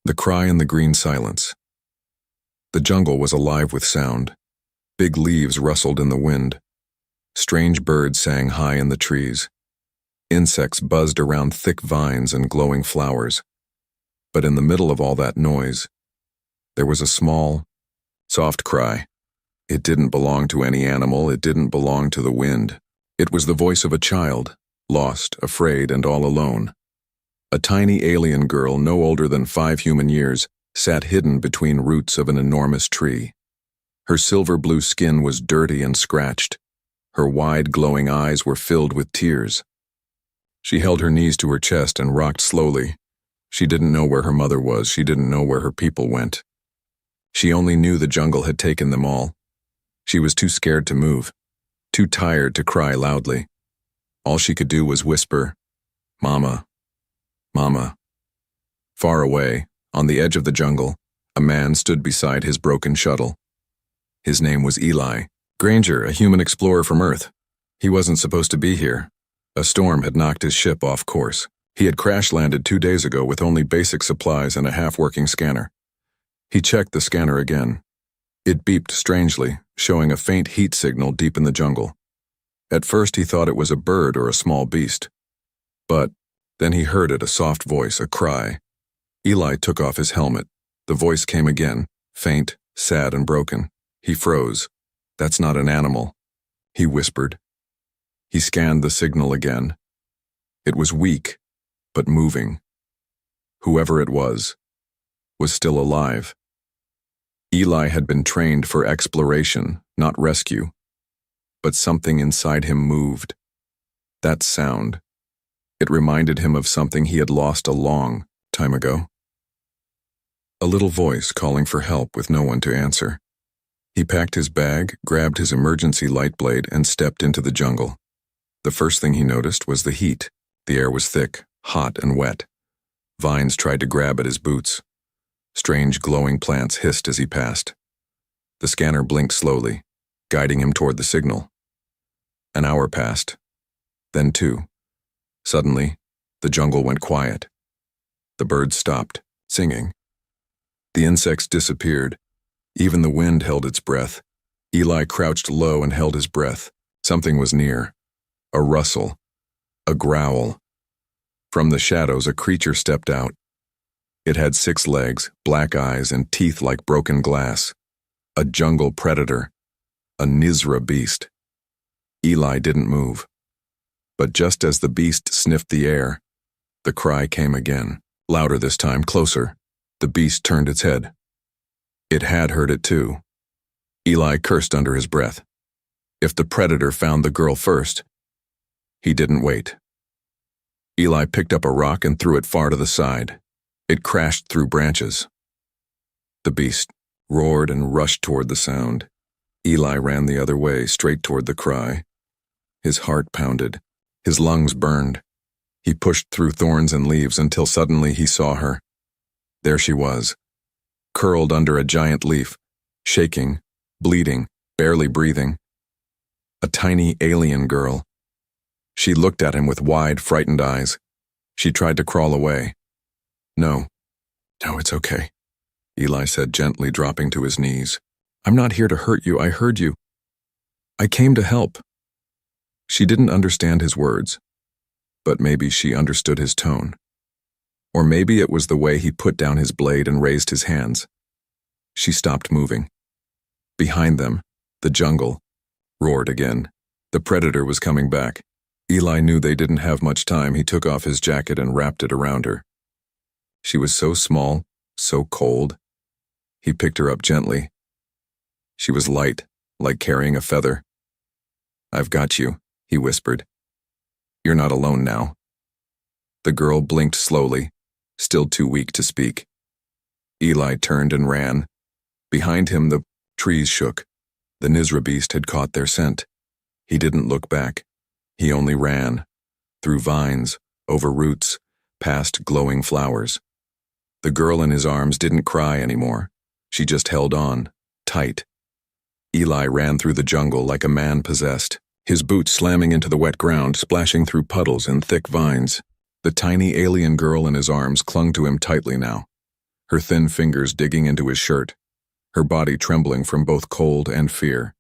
The cry in the green silence. The jungle was alive with sound. Big leaves rustled in the wind. Strange birds sang high in the trees. Insects buzzed around thick vines and glowing flowers. But in the middle of all that noise, there was a small, soft cry. It didn't belong to any animal, it didn't belong to the wind. It was the voice of a child, lost, afraid, and all alone. A tiny alien girl, no older than 5 human years, sat hidden between roots of an enormous tree. Her silver-blue skin was dirty and scratched. Her wide, glowing eyes were filled with tears. She held her knees to her chest and rocked slowly. She didn't know where her mother was, she didn't know where her people went. She only knew the jungle had taken them all. She was too scared to move, too tired to cry loudly. All she could do was whisper, "Mama, Mama." Far away, on the edge of the jungle, a man stood beside his broken shuttle. His name was Eli Granger, a human explorer from Earth. He wasn't supposed to be here. A storm had knocked his ship off course. He had crash-landed 2 days ago with only basic supplies and a half-working scanner. He checked the scanner again. It beeped strangely, showing a faint heat signal deep in the jungle. At first he thought it was a bird or a small beast. But then he heard it, a soft voice, a cry. Eli took off his helmet. The voice came again, faint, sad, and broken. He froze. "That's not an animal," he whispered. He scanned the signal again. It was weak, but moving. Whoever it was still alive. Eli had been trained for exploration, not rescue. But something inside him moved. That sound. It reminded him of something he had lost a long time ago. A little voice calling for help with no one to answer. He packed his bag, grabbed his emergency light blade, and stepped into the jungle. The first thing he noticed was the heat. The air was thick, hot, and wet. Vines tried to grab at his boots. Strange glowing plants hissed as he passed. The scanner blinked slowly, guiding him toward the signal. An hour passed, then 2. Suddenly, the jungle went quiet. The birds stopped, singing. The insects disappeared. Even the wind held its breath. Eli crouched low and held his breath. Something was near. A rustle. A growl. From the shadows, a creature stepped out. It had 6 legs, black eyes, and teeth like broken glass. A jungle predator. A Nizra beast. Eli didn't move. But just as the beast sniffed the air, the cry came again, louder this time, closer. The beast turned its head. It had heard it too. Eli cursed under his breath. If the predator found the girl first. He didn't wait. Eli picked up a rock and threw it far to the side. It crashed through branches. The beast roared and rushed toward the sound. Eli ran the other way, straight toward the cry. His heart pounded. His lungs burned. He pushed through thorns and leaves until suddenly he saw her. There she was, curled under a giant leaf, shaking, bleeding, barely breathing. A tiny alien girl. She looked at him with wide, frightened eyes. She tried to crawl away. No, it's okay," Eli said gently, dropping to his knees. "I'm not here to hurt you, I heard you. I came to help." She didn't understand his words, but maybe she understood his tone. Or maybe it was the way he put down his blade and raised his hands. She stopped moving. Behind them, the jungle roared again. The predator was coming back. Eli knew they didn't have much time. He took off his jacket and wrapped it around her. She was so small, so cold. He picked her up gently. She was light, like carrying a feather. "I've got you," he whispered. "You're not alone now." The girl blinked slowly, still too weak to speak. Eli turned and ran. Behind him, the trees shook. The Nizra beast had caught their scent. He didn't look back. He only ran, through vines, over roots, past glowing flowers. The girl in his arms didn't cry anymore. She just held on, tight. Eli ran through the jungle like a man possessed, his boots slamming into the wet ground, splashing through puddles and thick vines. The tiny alien girl in his arms clung to him tightly now. her thin fingers digging into his shirt, her body trembling from both cold and fear.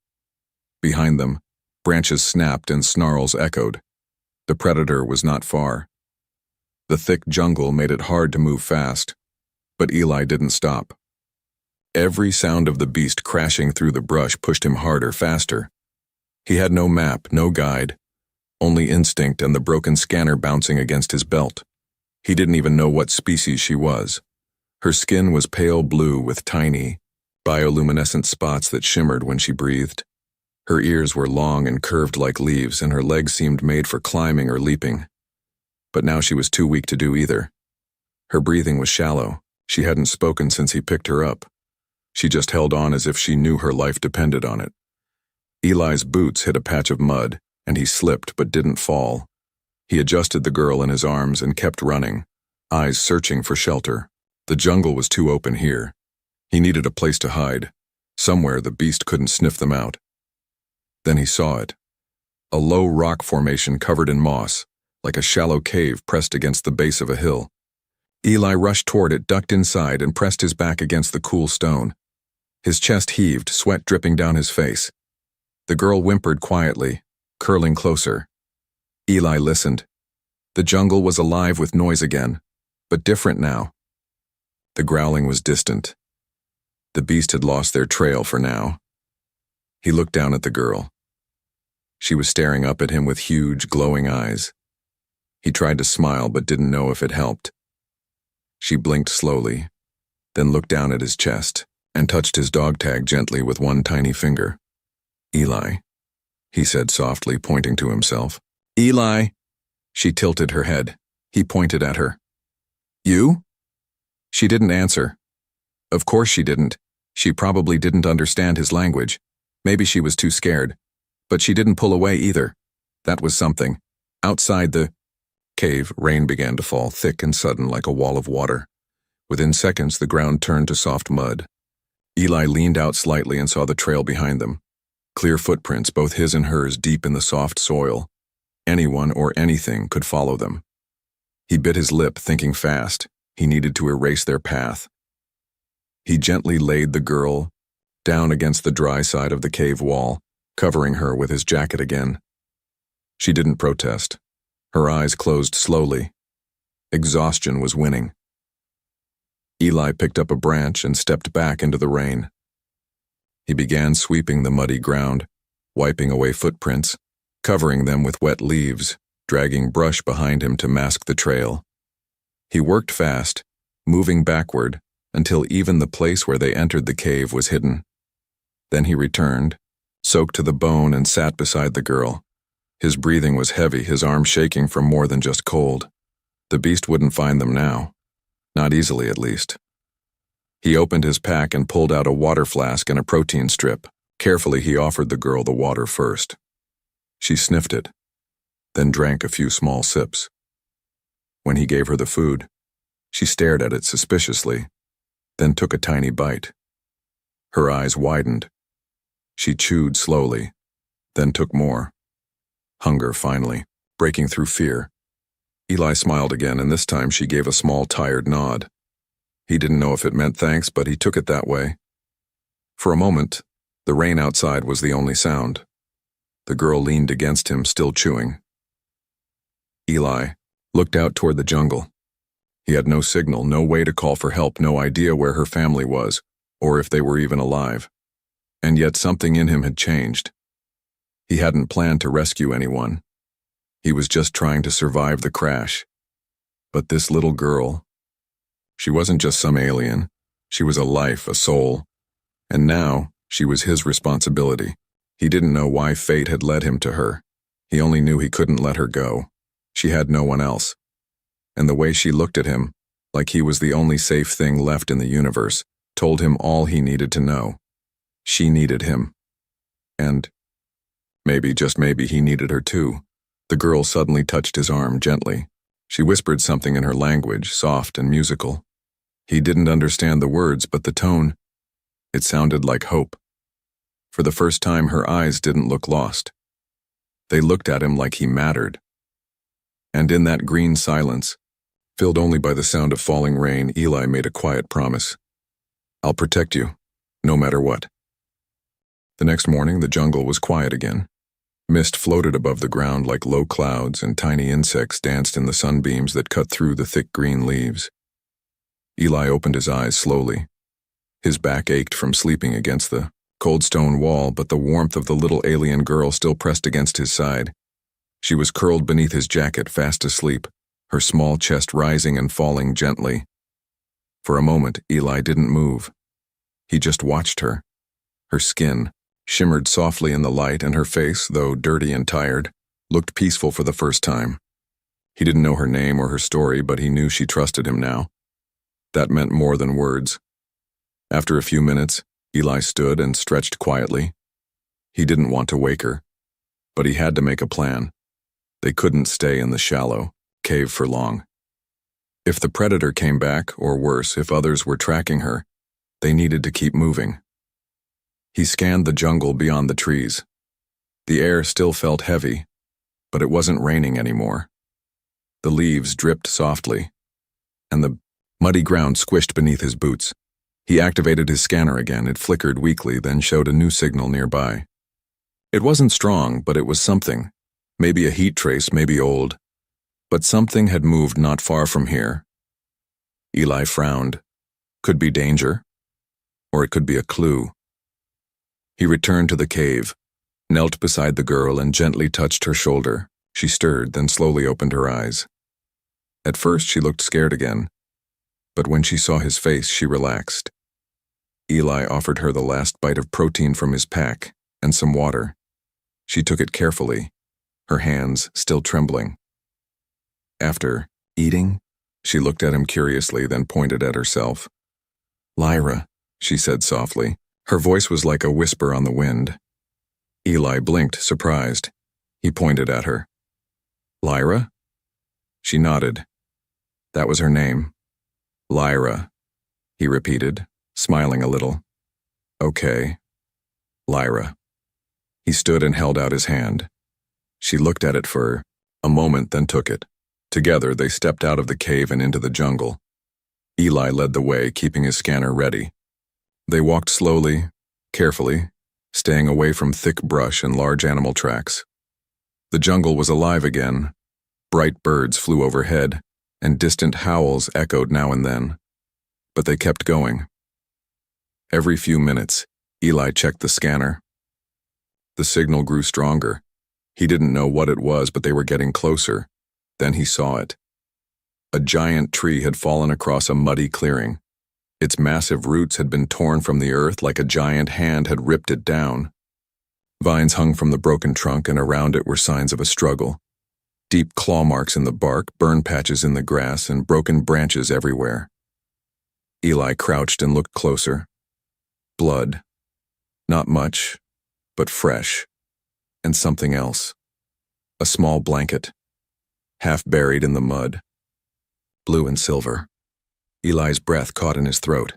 Behind them, branches snapped and snarls echoed. The predator was not far. The thick jungle made it hard to move fast, but Eli didn't stop. Every sound of the beast crashing through the brush pushed him harder, faster. He had no map, no guide, only instinct and the broken scanner bouncing against his belt. He didn't even know what species she was. Her skin was pale blue with tiny, bioluminescent spots that shimmered when she breathed. Her ears were long and curved like leaves, and her legs seemed made for climbing or leaping. But now she was too weak to do either. Her breathing was shallow. She hadn't spoken since he picked her up. She just held on as if she knew her life depended on it. Eli's boots hit a patch of mud, and he slipped but didn't fall. He adjusted the girl in his arms and kept running, eyes searching for shelter. The jungle was too open here. He needed a place to hide, somewhere the beast couldn't sniff them out. Then he saw it. A low rock formation covered in moss, like a shallow cave pressed against the base of a hill. Eli rushed toward it, ducked inside, and pressed his back against the cool stone. His chest heaved, sweat dripping down his face. The girl whimpered quietly, curling closer. Eli listened. The jungle was alive with noise again, but different now. The growling was distant. The beast had lost their trail for now. He looked down at the girl. She was staring up at him with huge, glowing eyes. He tried to smile but didn't know if it helped. She blinked slowly, then looked down at his chest and touched his dog tag gently with one tiny finger. "Eli," he said softly, pointing to himself. "Eli!" She tilted her head. He pointed at her. "You?" She didn't answer. Of course she didn't. She probably didn't understand his language. Maybe she was too scared. But she didn't pull away either. That was something. Outside the cave, rain began to fall, thick and sudden like a wall of water. Within seconds, the ground turned to soft mud. Eli leaned out slightly and saw the trail behind them. Clear footprints, both his and hers, deep in the soft soil. Anyone or anything could follow them. He bit his lip, thinking fast. He needed to erase their path. He gently laid the girl down against the dry side of the cave wall, covering her with his jacket again. She didn't protest. Her eyes closed slowly. Exhaustion was winning. Eli picked up a branch and stepped back into the rain. He began sweeping the muddy ground, wiping away footprints, covering them with wet leaves, dragging brush behind him to mask the trail. He worked fast, moving backward, until even the place where they entered the cave was hidden. Then he returned, soaked to the bone, and sat beside the girl. His breathing was heavy, his arms shaking from more than just cold. The beast wouldn't find them now. Not easily, at least. He opened his pack and pulled out a water flask and a protein strip. Carefully, he offered the girl the water first. She sniffed it, then drank a few small sips. When he gave her the food, she stared at it suspiciously, then took a tiny bite. Her eyes widened. She chewed slowly, then took more. Hunger, finally, breaking through fear. Eli smiled again, and this time she gave a small, tired nod. He didn't know if it meant thanks, but he took it that way. For a moment, the rain outside was the only sound. The girl leaned against him, still chewing. Eli looked out toward the jungle. He had no signal, no way to call for help, no idea where her family was, or if they were even alive. And yet something in him had changed. He hadn't planned to rescue anyone. He was just trying to survive the crash. But this little girl, she wasn't just some alien. She was a life, a soul. And now, she was his responsibility. He didn't know why fate had led him to her. He only knew he couldn't let her go. She had no one else. And the way she looked at him, like he was the only safe thing left in the universe, told him all he needed to know. She needed him. And maybe, just maybe, he needed her too. The girl suddenly touched his arm gently. She whispered something in her language, soft and musical. He didn't understand the words, but the tone, it sounded like hope. For the first time, her eyes didn't look lost. They looked at him like he mattered. And in that green silence, Filled only by the sound of falling rain, Eli made a quiet promise. "I'll protect you, no matter what." The next morning, the jungle was quiet again. Mist floated above the ground like low clouds, and tiny insects danced in the sunbeams that cut through the thick green leaves. Eli opened his eyes slowly. His back ached from sleeping against the cold stone wall, but the warmth of the little alien girl still pressed against his side. She was curled beneath his jacket, fast asleep, her small chest rising and falling gently. For a moment, Eli didn't move. He just watched her. Her skin shimmered softly in the light, and her face, though dirty and tired, looked peaceful for the first time. He didn't know her name or her story, but he knew she trusted him now. That meant more than words. After a few minutes, Eli stood and stretched quietly. He didn't want to wake her, but he had to make a plan. They couldn't stay in the shallow cave for long. If the predator came back, or worse, if others were tracking her, they needed to keep moving. He scanned the jungle beyond the trees. The air still felt heavy, but it wasn't raining anymore. The leaves dripped softly, and the muddy ground squished beneath his boots. He activated his scanner again. It flickered weakly, then showed a new signal nearby. It wasn't strong, but it was something. Maybe a heat trace, maybe old. But something had moved not far from here. Eli frowned. Could be danger, or it could be a clue. He returned to the cave, knelt beside the girl, and gently touched her shoulder. She stirred, then slowly opened her eyes. At first, she looked scared again, but when she saw his face, she relaxed. Eli offered her the last bite of protein from his pack and some water. She took it carefully, her hands still trembling. After eating, she looked at him curiously, then pointed at herself. "Lyra," she said softly. Her voice was like a whisper on the wind. Eli blinked, surprised. He pointed at her. "Lyra?" She nodded. That was her name. "Lyra," he repeated, smiling a little. "Okay, Lyra." He stood and held out his hand. She looked at it for a moment, then took it. Together, they stepped out of the cave and into the jungle. Eli led the way, keeping his scanner ready. They walked slowly, carefully, staying away from thick brush and large animal tracks. The jungle was alive again. Bright birds flew overhead, and distant howls echoed now and then. But they kept going. Every few minutes, Eli checked the scanner. The signal grew stronger. He didn't know what it was, but they were getting closer. Then he saw it. A giant tree had fallen across a muddy clearing. Its massive roots had been torn from the earth like a giant hand had ripped it down. Vines hung from the broken trunk, and around it were signs of a struggle. Deep claw marks in the bark, burn patches in the grass, and broken branches everywhere. Eli crouched and looked closer. Blood. Not much, but fresh. And something else. A small blanket, half buried in the mud. Blue and silver. Eli's breath caught in his throat.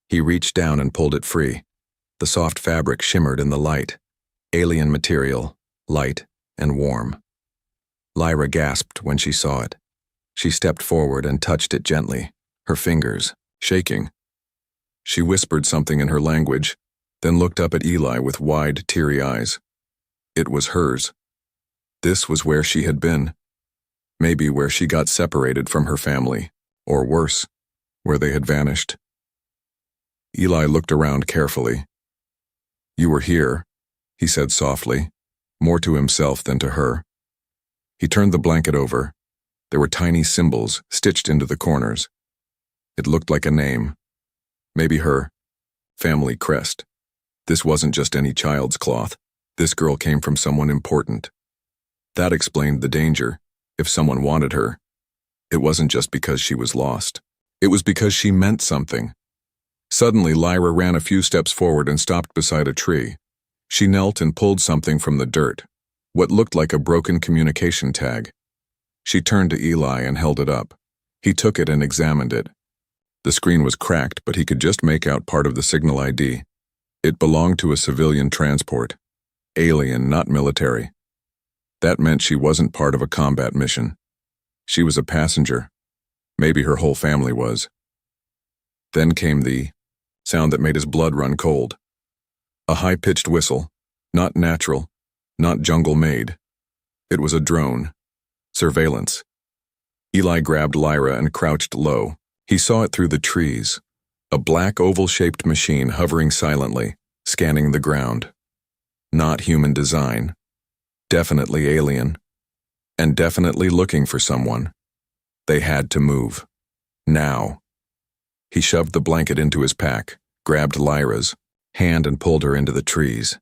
He reached down and pulled it free. The soft fabric shimmered in the light. Alien material, light and warm. Lyra gasped when she saw it. She stepped forward and touched it gently, her fingers shaking. She whispered something in her language, then looked up at Eli with wide, teary eyes. It was hers. This was where she had been. Maybe where she got separated from her family, or worse, where they had vanished. Eli looked around carefully. "You were here," he said softly, more to himself than to her. He turned the blanket over. There were tiny symbols stitched into the corners. It looked like a name. Maybe her family crest. This wasn't just any child's cloth. This girl came from someone important. That explained the danger. If someone wanted her, it wasn't just because she was lost. It was because she meant something. Suddenly, Lyra ran a few steps forward and stopped beside a tree. She knelt and pulled something from the dirt, what looked like a broken communication tag. She turned to Eli and held it up. He took it and examined it. The screen was cracked, but he could just make out part of the signal ID. It belonged to a civilian transport. Alien, not military. That meant she wasn't part of a combat mission. She was a passenger. Maybe her whole family was. Then came the sound that made his blood run cold. A high-pitched whistle, not natural, not jungle-made. It was a drone. Surveillance. Eli grabbed Lyra and crouched low. He saw it through the trees. A black oval-shaped machine hovering silently, scanning the ground. Not human design. Definitely alien. And definitely looking for someone. They had to move. Now. He shoved the blanket into his pack, grabbed Lyra's hand and pulled her into the trees.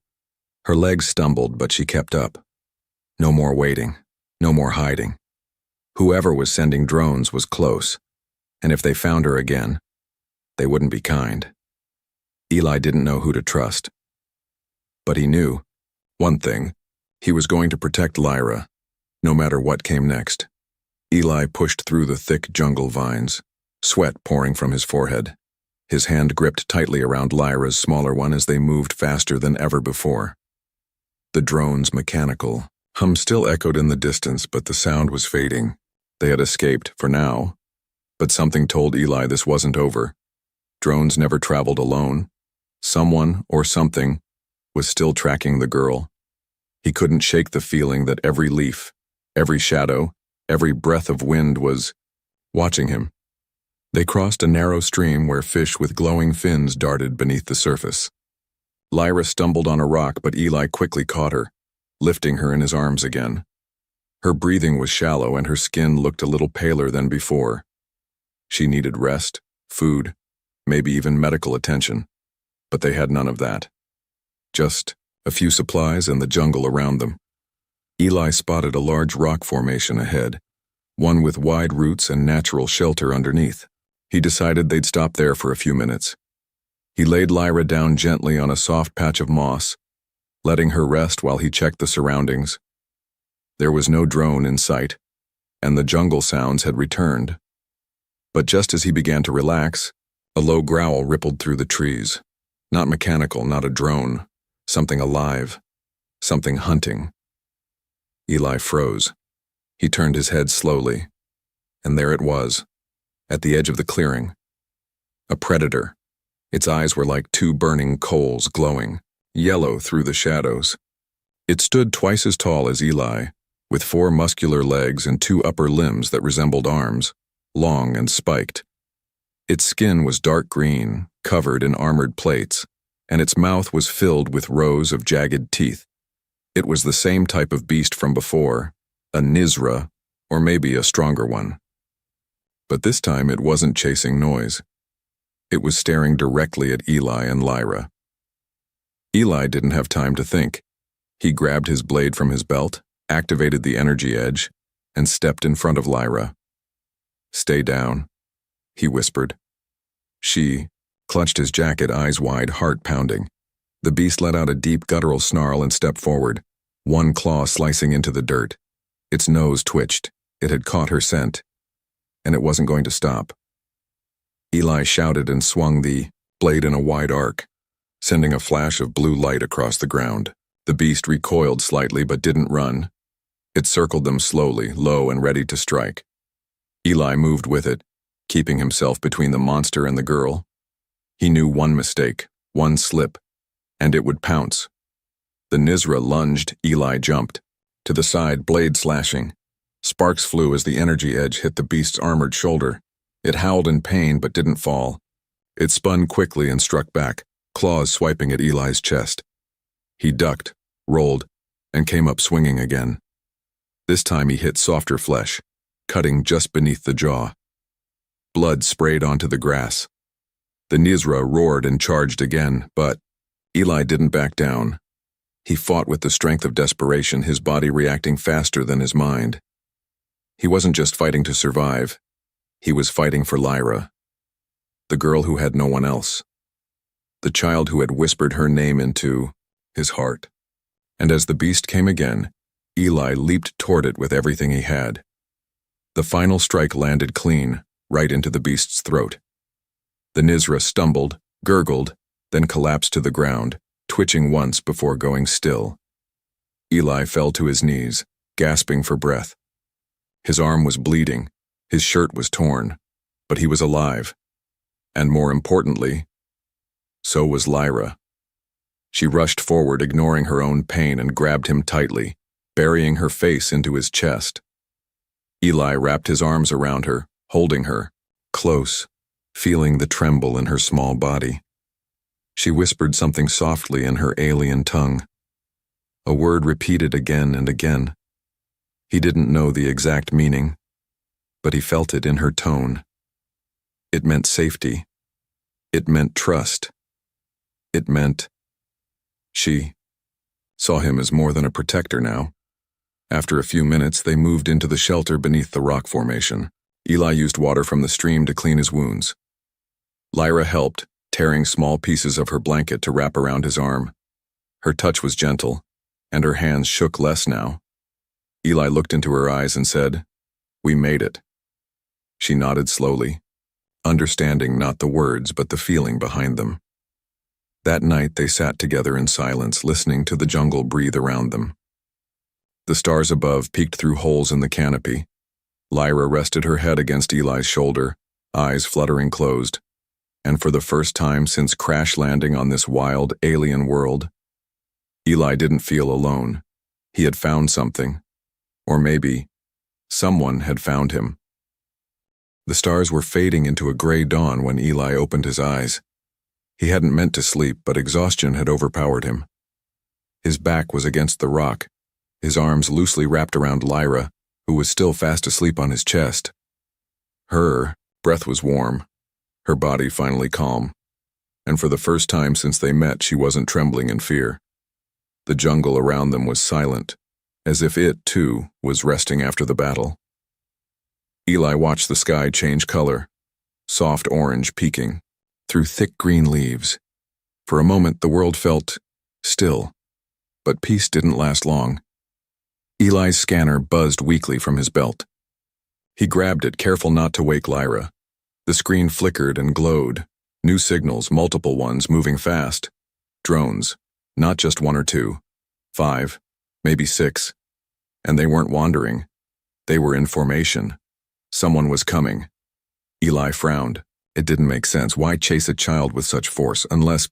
Her legs stumbled, but she kept up. No more waiting. No more hiding. Whoever was sending drones was close, and if they found her again, they wouldn't be kind. Eli didn't know who to trust. But he knew one thing. He was going to protect Lyra, no matter what came next. Eli pushed through the thick jungle vines, sweat pouring from his forehead. His hand gripped tightly around Lyra's smaller one as they moved faster than ever before. The drone's mechanical hum still echoed in the distance, but the sound was fading. They had escaped, for now. But something told Eli this wasn't over. Drones never traveled alone. Someone, or something, was still tracking the girl. He couldn't shake the feeling that every leaf, every shadow, every breath of wind was watching him. They crossed a narrow stream where fish with glowing fins darted beneath the surface. Lyra stumbled on a rock, but Eli quickly caught her, lifting her in his arms again. Her breathing was shallow and her skin looked a little paler than before. She needed rest, food, maybe even medical attention, but they had none of that. Just a few supplies and the jungle around them. Eli spotted a large rock formation ahead, one with wide roots and natural shelter underneath. He decided they'd stop there for a few minutes. He laid Lyra down gently on a soft patch of moss, letting her rest while he checked the surroundings. There was no drone in sight, and the jungle sounds had returned. But just as he began to relax, a low growl rippled through the trees. Not mechanical, not a drone. Something alive. Something hunting. Eli froze. He turned his head slowly, and there it was, at the edge of the clearing. A predator. Its eyes were like two burning coals glowing, yellow through the shadows. It stood twice as tall as Eli, with 4 muscular legs and 2 upper limbs that resembled arms, long and spiked. Its skin was dark green, covered in armored plates, and its mouth was filled with rows of jagged teeth. It was the same type of beast from before, a Nizra, or maybe a stronger one. But this time it wasn't chasing noise. It was staring directly at Eli and Lyra. Eli didn't have time to think. He grabbed his blade from his belt, activated the energy edge, and stepped in front of Lyra. "Stay down," he whispered. She clutched his jacket, eyes wide, heart pounding. The beast let out a deep guttural snarl and stepped forward, one claw slicing into the dirt. Its nose twitched. It had caught her scent, and it wasn't going to stop. Eli shouted and swung the blade in a wide arc, sending a flash of blue light across the ground. The beast recoiled slightly but didn't run. It circled them slowly, low and ready to strike. Eli moved with it, keeping himself between the monster and the girl. He knew one mistake, one slip, and it would pounce. The Nizra lunged, Eli jumped. To the side, blade slashing. Sparks flew as the energy edge hit the beast's armored shoulder. It howled in pain but didn't fall. It spun quickly and struck back, claws swiping at Eli's chest. He ducked, rolled, and came up swinging again. This time he hit softer flesh, cutting just beneath the jaw. Blood sprayed onto the grass. The Nizra roared and charged again, but Eli didn't back down. He fought with the strength of desperation, his body reacting faster than his mind. He wasn't just fighting to survive. He was fighting for Lyra, the girl who had no one else, the child who had whispered her name into his heart. And as the beast came again, Eli leaped toward it with everything he had. The final strike landed clean, right into the beast's throat. The Nizra stumbled, gurgled, then collapsed to the ground, twitching once before going still. Eli fell to his knees, gasping for breath. His arm was bleeding. His shirt was torn, But he was alive. And more importantly, so was Lyra. She rushed forward, ignoring her own pain, and grabbed him tightly, burying her face into his chest. Eli wrapped his arms around her, holding her, close, feeling the tremble in her small body. She whispered something softly in her alien tongue, a word repeated again and again. He didn't know the exact meaning, but he felt it in her tone. It meant safety. It meant trust. It meant she saw him as more than a protector now. After a few minutes, they moved into the shelter beneath the rock formation. Eli used water from the stream to clean his wounds. Lyra helped, tearing small pieces of her blanket to wrap around his arm. Her touch was gentle, and her hands shook less now. Eli looked into her eyes and said, "We made it." She nodded slowly, understanding not the words but the feeling behind them. That night they sat together in silence, listening to the jungle breathe around them. The stars above peeked through holes in the canopy. Lyra rested her head against Eli's shoulder, eyes fluttering closed. And for the first time since crash landing on this wild, alien world, Eli didn't feel alone. He had found something. Or maybe someone had found him. The stars were fading into a gray dawn when Eli opened his eyes. He hadn't meant to sleep, but exhaustion had overpowered him. His back was against the rock, his arms loosely wrapped around Lyra, who was still fast asleep on his chest. Her breath was warm, her body finally calm, and for the first time since they met, she wasn't trembling in fear. The jungle around them was silent, as if it, too, was resting after the battle. Eli watched the sky change color, soft orange peeking through thick green leaves. For a moment, the world felt still, but peace didn't last long. Eli's scanner buzzed weakly from his belt. He grabbed it, careful not to wake Lyra. The screen flickered and glowed, new signals, multiple ones, moving fast. Drones, not just one or two, 5, maybe 6. And they weren't wandering. They were in formation. Someone was coming. Eli frowned. It didn't make sense. Why chase a child with such force, unless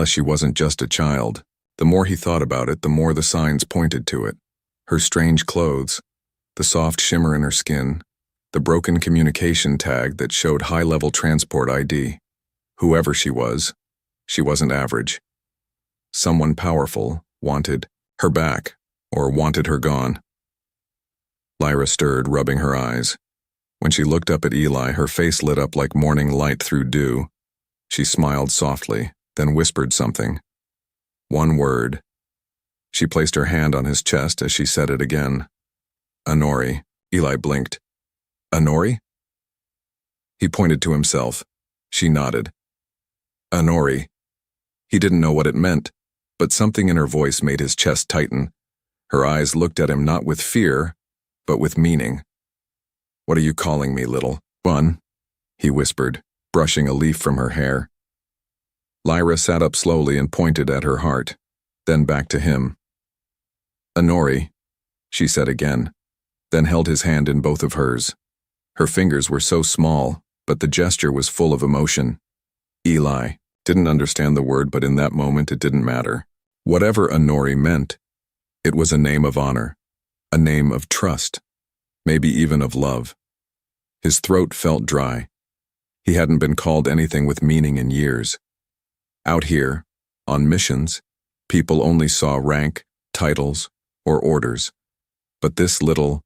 she wasn't just a child? The more he thought about it, the more the signs pointed to it. Her strange clothes, the soft shimmer in her skin, the broken communication tag that showed high-level transport ID. Whoever she wasn't average. Someone powerful wanted her back, or wanted her gone. Lyra stirred, rubbing her eyes. When she looked up at Eli, her face lit up like morning light through dew. She smiled softly, then whispered something. One word. She placed her hand on his chest as she said it again. Honori. Eli blinked. Honori? He pointed to himself. She nodded. Honori. He didn't know what it meant, but something in her voice made his chest tighten. Her eyes looked at him not with fear, but with meaning. What are you calling me, little one? He whispered, brushing a leaf from her hair. Lyra sat up slowly and pointed at her heart, then back to him. Honori, she said again, then held his hand in both of hers. Her fingers were so small, but the gesture was full of emotion. Eli didn't understand the word, but in that moment it didn't matter. Whatever Honori meant, it was a name of honor, a name of trust, maybe even of love. His throat felt dry. He hadn't been called anything with meaning in years. Out here, on missions, people only saw rank, titles, or orders. But this little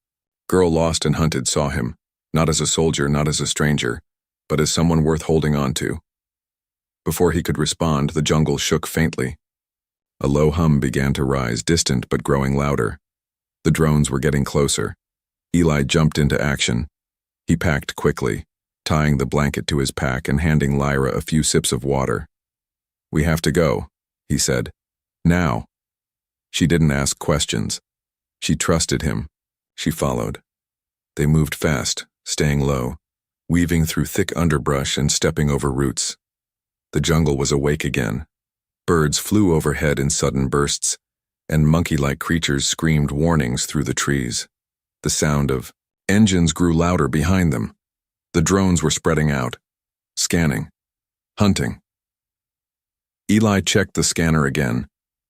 girl lost and hunted saw him, not as a soldier, not as a stranger, but as someone worth holding on to. Before he could respond, the jungle shook faintly. A low hum began to rise, distant but growing louder. The drones were getting closer. Eli jumped into action. He packed quickly, tying the blanket to his pack and handing Lyra a few sips of water. We have to go, he said. Now. She didn't ask questions. She trusted him. She followed. They moved fast, staying low, weaving through thick underbrush and stepping over roots. The jungle was awake again. Birds flew overhead in sudden bursts, and monkey-like creatures screamed warnings through the trees. The sound of engines grew louder behind them. The drones were spreading out, scanning, hunting. Eli checked the scanner again.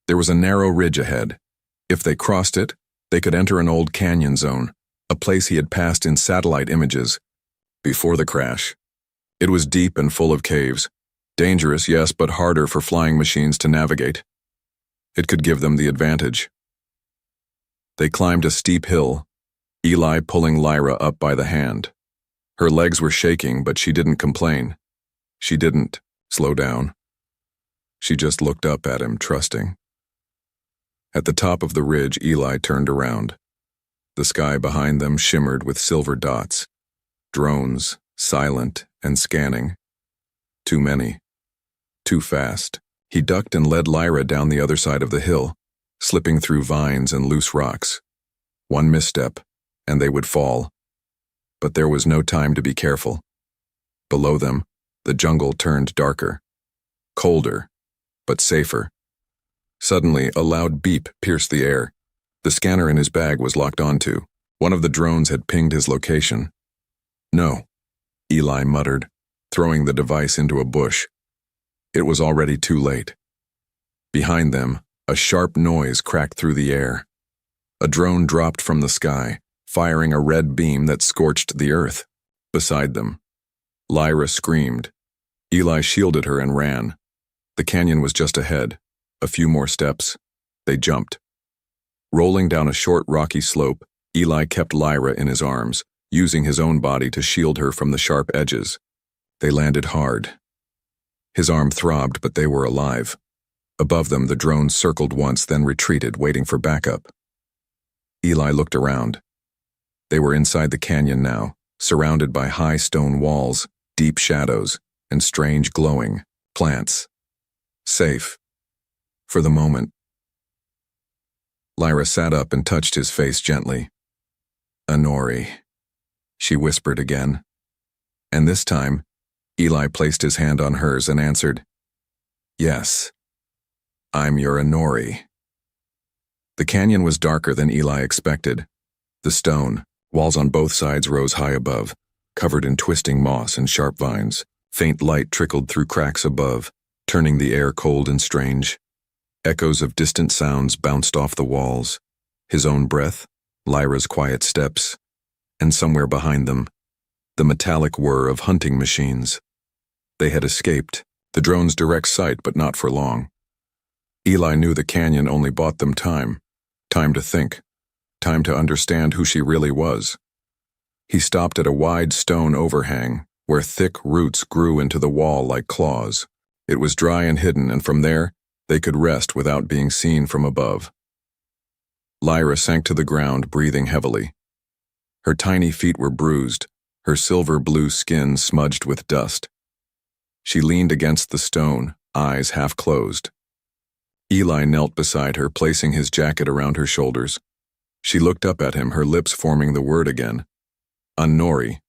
There was a narrow ridge ahead. If they crossed it, they could enter an old canyon zone, a place he had passed in satellite images before the crash. It was deep and full of caves. Dangerous, yes, but harder for flying machines to navigate. It could give them the advantage. They climbed a steep hill, Eli pulling Lyra up by the hand. Her legs were shaking, but she didn't complain. She didn't slow down. She just looked up at him, trusting. At the top of the ridge, Eli turned around. The sky behind them shimmered with silver dots. Drones, silent and scanning. Too many. Too fast. He ducked and led Lyra down the other side of the hill, slipping through vines and loose rocks. One misstep, and they would fall. But there was no time to be careful. Below them, the jungle turned darker. Colder, but safer. Suddenly, a loud beep pierced the air. The scanner in his bag was locked onto. One of the drones had pinged his location. No, Eli muttered, throwing the device into a bush. It was already too late. Behind them, a sharp noise cracked through the air. A drone dropped from the sky, firing a red beam that scorched the earth. Beside them, Lyra screamed. Eli shielded her and ran. The canyon was just ahead. A few more steps. They jumped. Rolling down a short rocky slope, Eli kept Lyra in his arms, using his own body to shield her from the sharp edges. They landed hard. His arm throbbed, but they were alive. Above them, the drone circled once, then retreated, waiting for backup. Eli looked around. They were inside the canyon now, surrounded by high stone walls, deep shadows, and strange glowing plants. Safe. For the moment. Lyra sat up and touched his face gently. "Honori," she whispered again. And this time, Eli placed his hand on hers and answered, "Yes, I'm your Honori." The canyon was darker than Eli expected. The stone, walls on both sides rose high above, covered in twisting moss and sharp vines. Faint light trickled through cracks above, turning the air cold and strange. Echoes of distant sounds bounced off the walls. His own breath, Lyra's quiet steps, and somewhere behind them, the metallic whir of hunting machines. They had escaped, the drone's direct sight, but not for long. Eli knew the canyon only bought them time. Time to think. Time to understand who she really was. He stopped at a wide stone overhang, where thick roots grew into the wall like claws. It was dry and hidden, and from there, they could rest without being seen from above. Lyra sank to the ground, breathing heavily. Her tiny feet were bruised, her silver-blue skin smudged with dust. She leaned against the stone, eyes half closed. Eli knelt beside her, placing his jacket around her shoulders. She looked up at him, her lips forming the word again. Honori.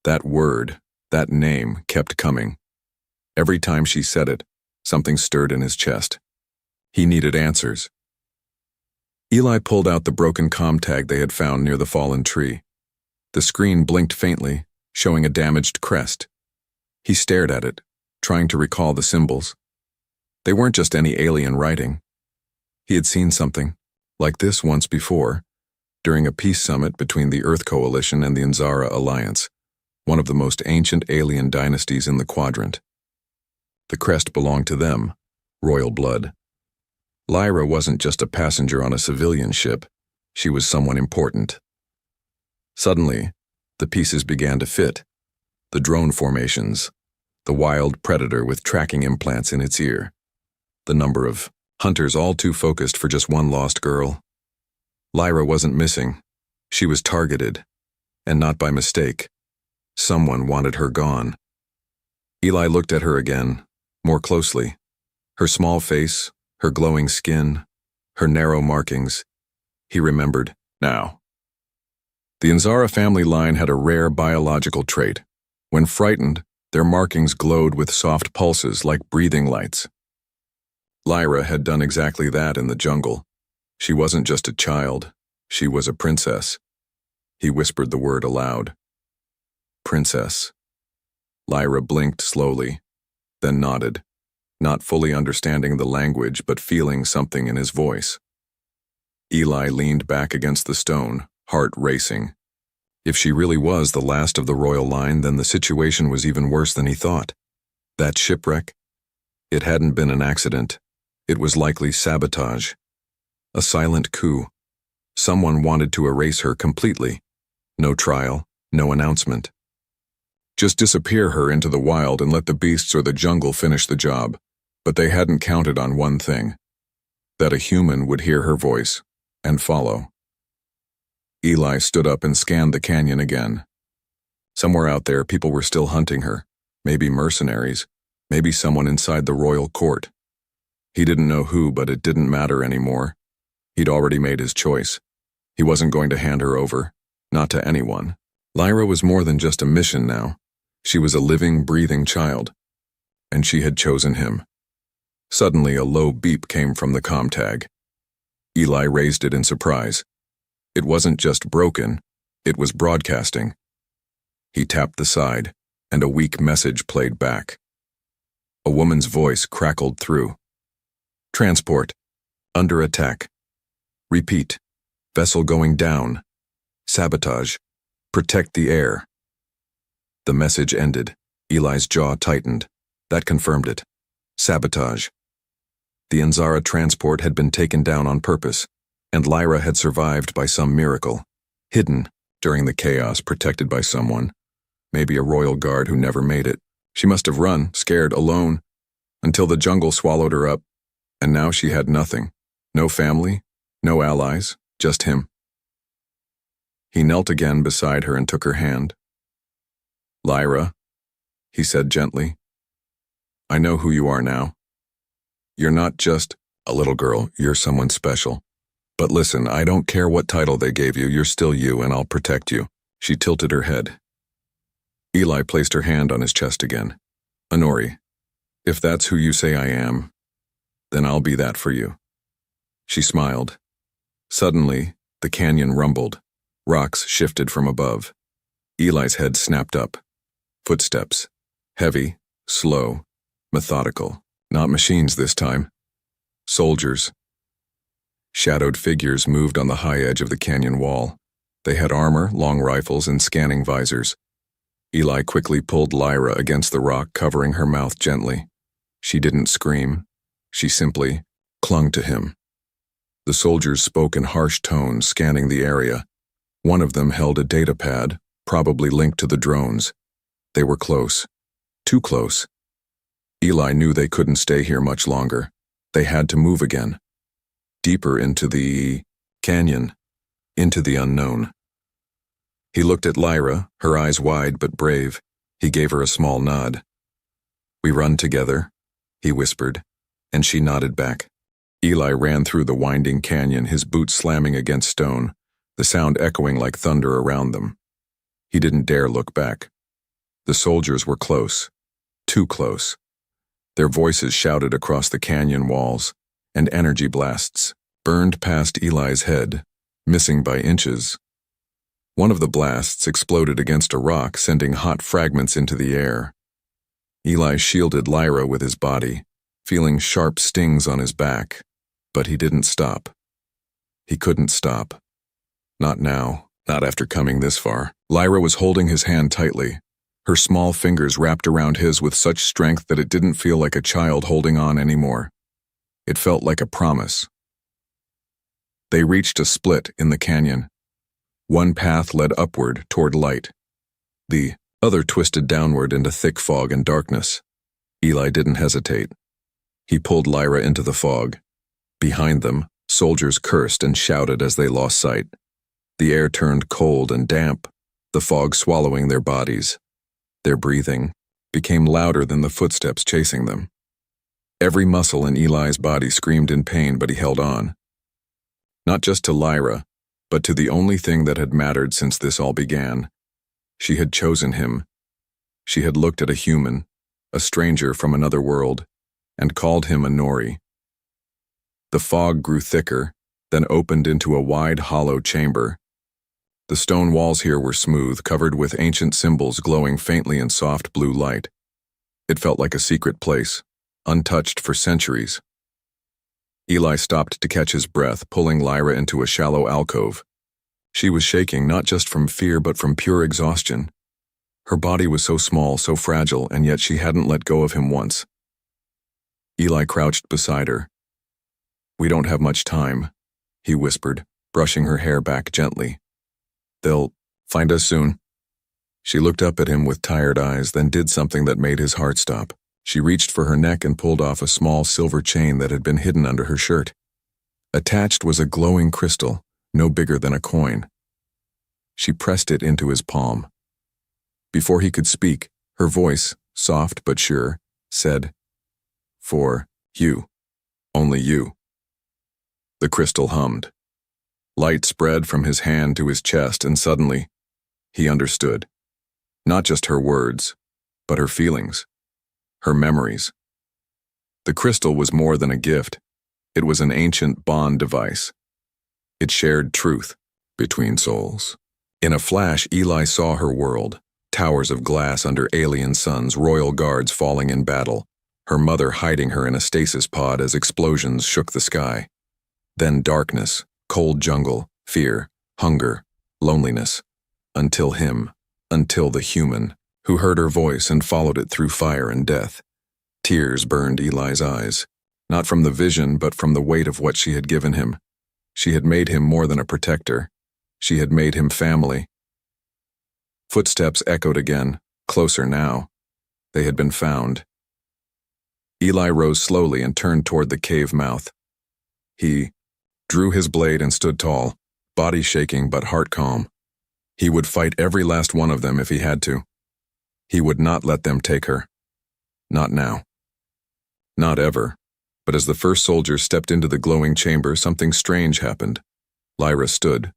That word, that name, kept coming. Every time she said it, something stirred in his chest. He needed answers. Eli pulled out the broken comm tag they had found near the fallen tree. The screen blinked faintly, showing a damaged crest. He stared at it, trying to recall the symbols. They weren't just any alien writing. He had seen something like this once before, during a peace summit between the Earth Coalition and the Anzara Alliance, one of the most ancient alien dynasties in the quadrant. The crest belonged to them, royal blood. Lyra wasn't just a passenger on a civilian ship, she was someone important. Suddenly, the pieces began to fit. The drone formations, the wild predator with tracking implants in its ear, the number of hunters all too focused for just one lost girl. Lyra wasn't missing. She was targeted, and not by mistake. Someone wanted her gone. Eli looked at her again, more closely. Her small face, her glowing skin, her narrow markings. He remembered, now. The Anzara family line had a rare biological trait. When frightened, their markings glowed with soft pulses like breathing lights. Lyra had done exactly that in the jungle. She wasn't just a child, she was a princess. He whispered the word aloud. Princess. Lyra blinked slowly, then nodded, not fully understanding the language but feeling something in his voice. Eli leaned back against the stone, heart racing. If she really was the last of the royal line, then the situation was even worse than he thought. That shipwreck? It hadn't been an accident. It was likely sabotage. A silent coup. Someone wanted to erase her completely. No trial, no announcement. Just disappear her into the wild and let the beasts or the jungle finish the job. But they hadn't counted on one thing: that a human would hear her voice and follow. Eli stood up and scanned the canyon again. Somewhere out there, people were still hunting her. Maybe mercenaries, maybe someone inside the royal court. He didn't know who, but it didn't matter anymore. He'd already made his choice. He wasn't going to hand her over, not to anyone. Lyra was more than just a mission now. She was a living, breathing child. And she had chosen him. Suddenly, a low beep came from the comm tag. Eli raised it in surprise. It wasn't just broken, it was broadcasting. He tapped the side, and a weak message played back. A woman's voice crackled through. Transport. Under attack. Repeat. Vessel going down. Sabotage. Protect the air. The message ended. Eli's jaw tightened. That confirmed it. Sabotage. The Anzara transport had been taken down on purpose, and Lyra had survived by some miracle. Hidden, during the chaos, protected by someone. Maybe a royal guard who never made it. She must have run, scared, alone, until the jungle swallowed her up, and now she had nothing. No family, no allies, just him. He knelt again beside her and took her hand. Lyra, he said gently, I know who you are now. You're not just a little girl, you're someone special. But listen, I don't care what title they gave you, you're still you, and I'll protect you. She tilted her head. Eli placed her hand on his chest again. Honori, if that's who you say I am, then I'll be that for you. She smiled. Suddenly, the canyon rumbled. Rocks shifted from above. Eli's head snapped up. Footsteps. Heavy, slow, methodical. Not machines this time. Soldiers. Shadowed figures moved on the high edge of the canyon wall. They had armor, long rifles, and scanning visors. Eli quickly pulled Lyra against the rock, covering her mouth gently. She didn't scream. She simply clung to him. The soldiers spoke in harsh tones, scanning the area. One of them held a data pad, probably linked to the drones. They were close. Too close. Eli knew they couldn't stay here much longer. They had to move again. Deeper into the canyon, into the unknown. He looked at Lyra, her eyes wide but brave. He gave her a small nod. We run together, he whispered, and she nodded back. Eli ran through the winding canyon, his boots slamming against stone, the sound echoing like thunder around them. He didn't dare look back. The soldiers were close, too close. Their voices shouted across the canyon walls, and energy blasts burned past Eli's head, missing by inches. One of the blasts exploded against a rock, sending hot fragments into the air. Eli shielded Lyra with his body, feeling sharp stings on his back, but he didn't stop. He couldn't stop. Not now, not after coming this far. Lyra was holding his hand tightly, her small fingers wrapped around his with such strength that it didn't feel like a child holding on anymore. It felt like a promise. They reached a split in the canyon. One path led upward toward light. The other twisted downward into thick fog and darkness. Eli didn't hesitate. He pulled Lyra into the fog. Behind them, soldiers cursed and shouted as they lost sight. The air turned cold and damp, the fog swallowing their bodies. Their breathing became louder than the footsteps chasing them. Every muscle in Eli's body screamed in pain, but he held on. Not just to Lyra, but to the only thing that had mattered since this all began. She had chosen him. She had looked at a human, a stranger from another world, and called him Honori. The fog grew thicker, then opened into a wide, hollow chamber. The stone walls here were smooth, covered with ancient symbols glowing faintly in soft blue light. It felt like a secret place, untouched for centuries. Eli stopped to catch his breath, pulling Lyra into a shallow alcove. She was shaking not just from fear but from pure exhaustion. Her body was so small, so fragile, and yet she hadn't let go of him once. Eli crouched beside her. "We don't have much time," he whispered, brushing her hair back gently. "They'll find us soon." She looked up at him with tired eyes, then did something that made his heart stop. She reached for her neck and pulled off a small silver chain that had been hidden under her shirt. Attached was a glowing crystal, no bigger than a coin. She pressed it into his palm. Before he could speak, her voice, soft but sure, said, "For you. Only you." The crystal hummed. Light spread from his hand to his chest, and suddenly, he understood. Not just her words, but her feelings, her memories. The crystal was more than a gift. It was an ancient bond device. It shared truth between souls. In a flash, Eli saw her world. Towers of glass under alien suns, royal guards falling in battle, her mother hiding her in a stasis pod as explosions shook the sky. Then darkness, cold jungle, fear, hunger, loneliness. Until the human, who heard her voice and followed it through fire and death. Tears burned Eli's eyes, not from the vision but from the weight of what she had given him. She had made him more than a protector. She had made him family. Footsteps echoed again, closer now. They had been found. Eli rose slowly and turned toward the cave mouth. He drew his blade and stood tall, body shaking but heart calm. He would fight every last one of them if he had to. He would not let them take her. Not now. Not ever. But as the first soldier stepped into the glowing chamber, something strange happened. Lyra stood.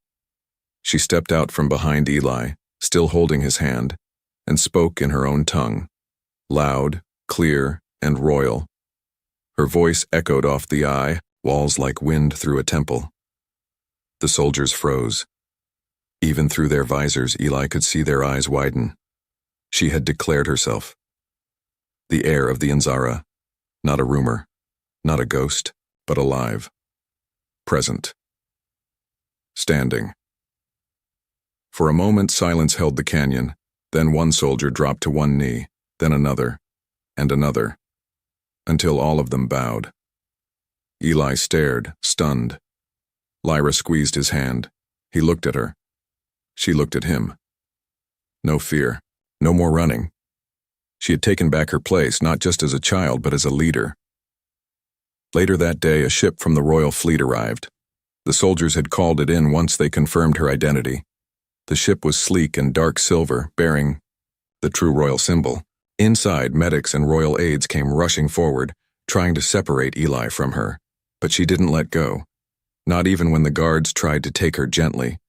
She stepped out from behind Eli, still holding his hand, and spoke in her own tongue, loud, clear, and royal. Her voice echoed off the eye, walls like wind through a temple. The soldiers froze. Even through their visors, Eli could see their eyes widen. She had declared herself. The heir of the Anzara, not a rumor, not a ghost, but alive. Present. Standing. For a moment, silence held the canyon. Then one soldier dropped to one knee, then another, and another, until all of them bowed. Eli stared, stunned. Lyra squeezed his hand. He looked at her. She looked at him. No fear, no more running. She had taken back her place, not just as a child, but as a leader. Later that day, a ship from the royal fleet arrived. The soldiers had called it in once they confirmed her identity. The ship was sleek and dark silver, bearing the true royal symbol. Inside, medics and royal aides came rushing forward, trying to separate Eli from her. But she didn't let go, not even when the guards tried to take her gently.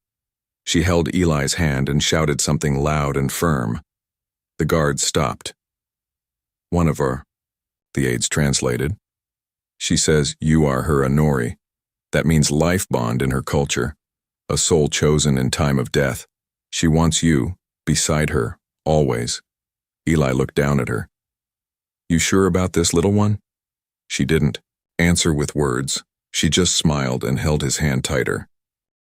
She held Eli's hand and shouted something loud and firm. The guards stopped. "One of our," the aides translated. "She says you are her Anori. That means life bond in her culture. A soul chosen in time of death. She wants you, beside her, always." Eli looked down at her. "You sure about this, little one?" She didn't answer with words. She just smiled and held his hand tighter.